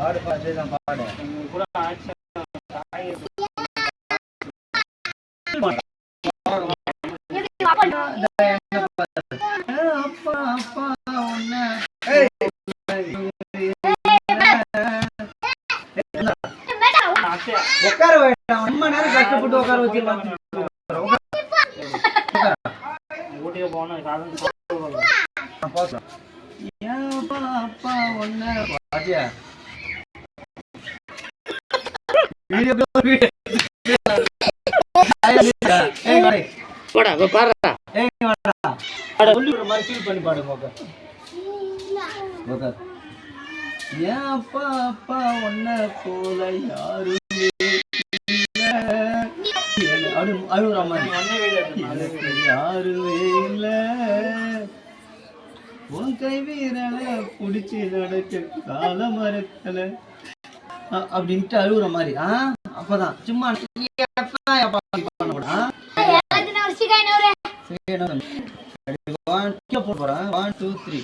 பாடு பாடு தான் பாடு கூட அப்பா அப்பா உன்னை உட்கார வேண்டாம் ரொம்ப நேரம் கஷ்டப்பட்டு உட்கார வச்சிருக்காங்க அப்பா ஒண்ணு ஏன் அப்பா அப்பா ஒன்ன போல யாரும் அழுகுற மாதிரி யாருமே இல்ல உன் கை வீரலை புடிச்சு நடக்க கால மறக்கல அப்படின்ட்டு அழுகுற மாதிரி அப்பதான் சும்மா போறேன் 1 2 3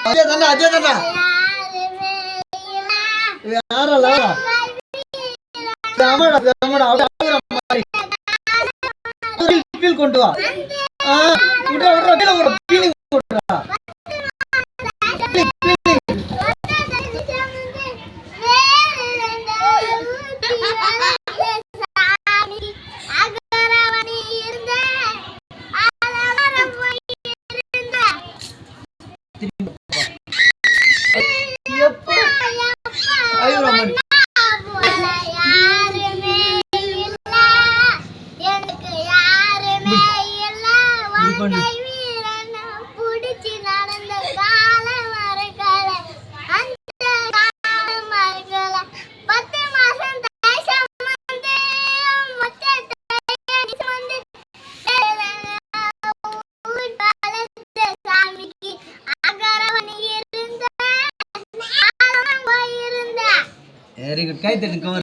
அஜய் தானா யாரல கொண்டு வா வெரி குட் கை தட்டுங்க